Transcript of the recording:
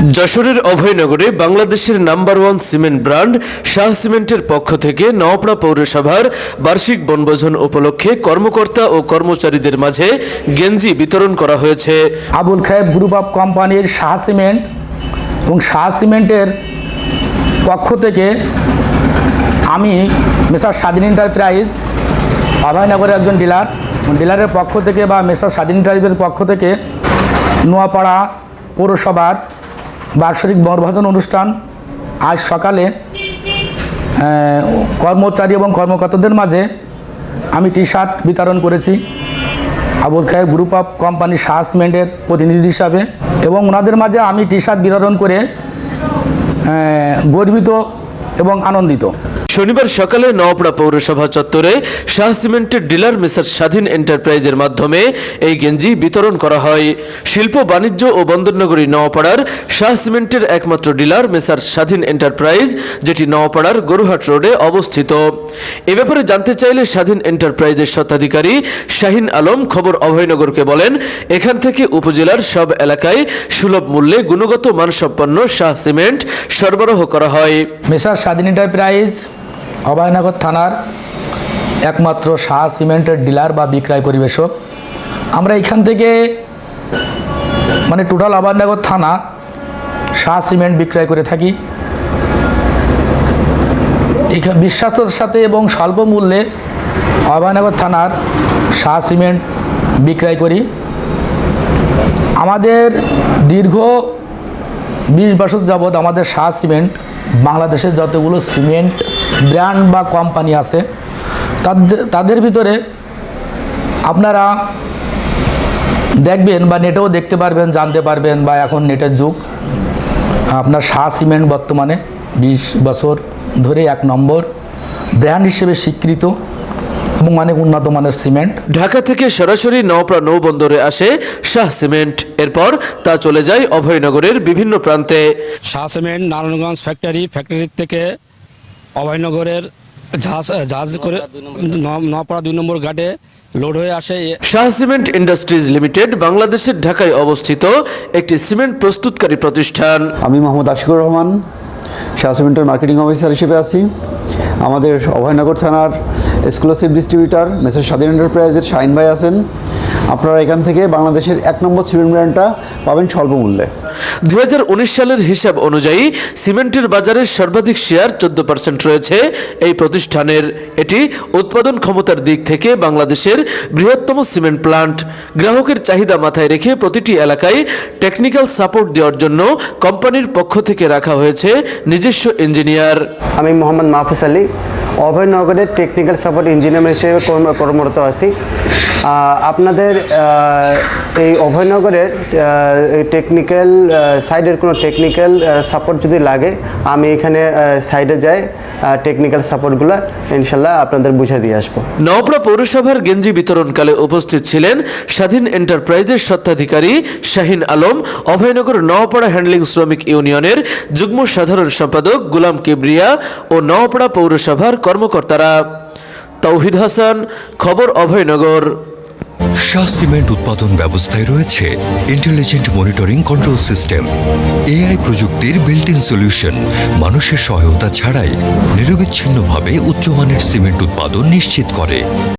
যশোরের অভয়নগরে বাংলাদেশের number one cement brand Shah সিমেন্টের পক্ষ থেকে নওপাড়া পৌরসভার বার্ষিক বনভোজন উপলক্ষে কর্মকর্তা ও কর্মচারীদের মাঝে গেঞ্জি বিতরণ করা হয়েছে। আবুল খায়েব গ্রুপ অফ কোম্পানির শাহ সিমেন্ট এবং শাহ সিমেন্টের পক্ষ থেকে আমি মেসার স্বাধীন এন্টারপ্রাইজ অভয়নগরের একজন ডিলারের পক্ষ থেকে বা মেসার স্বাধীন এন্টারপ্রাইজের পক্ষ থেকে নোয়াপাড়া পৌরসভার বার্ষিক বনভোজন অনুষ্ঠান আজ সকালে কর্মচারী এবং কর্মকর্তাদের মাঝে আমি টি শার্ট বিতরণ করেছি Abul Khayer group of company Shah সিমেন্টের প্রতিনিধি হিসাবে, এবং ওনাদের মাঝে আমি টি শার্ট বিতরণ করে গর্বিত এবং আনন্দিত। শনিবার সকালে নওপাড়া পৌরসভা চত্বরে শাহ সিমেন্টের ডিলার মেসার স্বাধীন এন্টারপ্রাইজের মাধ্যমে এই গেঞ্জি বিতরণ করা হয়। শিল্প বাণিজ্য ও বন্দরনগরী নওপাড়ার শাহ সিমেন্টের একমাত্র ডিলার মেসার স্বাধীন এন্টারপ্রাইজ, যেটি নওপাড়ার গরুহাট রোডে অবস্থিত। এ ব্যাপারে জানতে চাইলে স্বাধীন এন্টারপ্রাইজের স্বত্বাধিকারী শাহিন আলম খবর অভয়নগরকে বলেন, এখান থেকে উপজেলার সব এলাকায় সুলভ মূল্যে গুণগত মানসম্পন্ন শাহ সিমেন্ট সরবরাহ করা হয়। মেসার স্বাধীন এন্টারপ্রাইজ অভয়নগর থানার একমাত্র শাহ সিমেন্টের ডিলার বা বিক্রয় পরিবেশক। আমরা এখান থেকে টোটাল অভয়নগর থানা শাহ সিমেন্ট বিক্রয় করে থাকি। বিশ্বাসের সাথে এবং স্বল্প মূল্যে অভয়নগর থানার শাহ সিমেন্ট বিক্রয় করি। আমাদের দীর্ঘ 20 বছর যাবৎ আমাদের শাহ সিমেন্ট বাংলাদেশের যতগুলো সিমেন্ট ব্র্যান্ড বা কোম্পানি আছে তাদের ভিতরে আপনারা দেখবেন বা নেটেও দেখতে পারবেন, জানতে পারবেন, বা এখন নেটের যুগ, আপনার শাহ সিমেন্ট বর্তমানে 20 বছর ধরে 1 নম্বর ব্র্যান্ড হিসেবে স্বীকৃত এবং অনেক উন্নত মানের সিমেন্ট। ঢাকা থেকে সরাসরি নওপাড়া নৌবন্দরে আসে শাহ সিমেন্ট, এরপর তা চলে যায় অভয়নগরের বিভিন্ন প্রান্তে। শাহ সিমেন্ট নারায়ণগঞ্জ ফ্যাক্টরি থেকে অভয়নগরের জাহাজ করে নওপাড়া 2 নম্বর ঘাটে লোড হয়ে আসে। শাহ সিমেন্ট ইন্ডাস্ট্রিজ লিমিটেড বাংলাদেশের ঢাকায় অবস্থিত একটি সিমেন্ট প্রস্তুতকারী প্রতিষ্ঠান। আমি মোহাম্মদ আশিকুর রহমান, শাহ সিমেন্টের মার্কেটিং অফিসার হিসেবে আছি। আমাদের অভয়নগর থানার এক্সক্লুসিভ ডিস্ট্রিবিউটর মেসার স্বাধীন এন্টারপ্রাইজের শাহিন ভাই আছেন। আপনারা এখান থেকে বাংলাদেশের 1 নম্বর সিমেন্ট ব্র্যান্ডটা পাবেন স্বল্প মূল্যে। 2019 সালের হিসাব অনুযায়ী সিমেন্টের বাজারের সর্বাধিক শেয়ার 14% রয়েছে এই প্রতিষ্ঠানের। এটি উৎপাদন ক্ষমতার দিক থেকে বাংলাদেশের বৃহত্তম সিমেন্ট প্লান্ট। গ্রাহকের চাহিদা মাথায় রেখে প্রতিটি এলাকায় টেকনিক্যাল সাপোর্ট দেওয়ার জন্য কোম্পানির পক্ষ থেকে রাখা হয়েছে নিজস্ব ইঞ্জিনিয়ার। আমি মোহাম্মদ মাহফুজ আলী, অভয়নগরের টেকনিক্যাল সাপোর্ট ইঞ্জিনিয়ার হিসেবে কর্মরত আছি। আপনাদের এই অভয়নগরের টেকনিক্যাল সাইডের কোনো টেকনিক্যাল সাপোর্ট যদি লাগে, আমি এখানে সাইডে যাই, টেকনিক্যাল সাপোর্টগুলো ইনশাল্লাহ আপনাদের বুঝিয়ে দিয়ে আসবো। নওপাড়া পৌরসভার গেঞ্জি বিতরণকালে উপস্থিত ছিলেন স্বাধীন এন্টারপ্রাইজের স্বত্বাধিকারী শাহিন আলম, অভয়নগর নওপাড়া হ্যান্ডলিং শ্রমিক ইউনিয়নের যুগ্ম সাধারণ সম্পাদক গুলাম কিবরিয়া ও নওপাড়া পৌরসভার কর্মকর্তারা। তৌহিদ হাসান, খবর অভয়নগর। শাহ সিমেন্ট উৎপাদন ব্যবস্থায় রয়েছে intelligent monitoring control system, AI প্রযুক্তির বিল্ট ইন সলিউশন। মানুষের সহায়তা ছাড়াই নিরবিচ্ছিন্নভাবে উচ্চমানের সিমেন্ট উৎপাদন নিশ্চিত করে।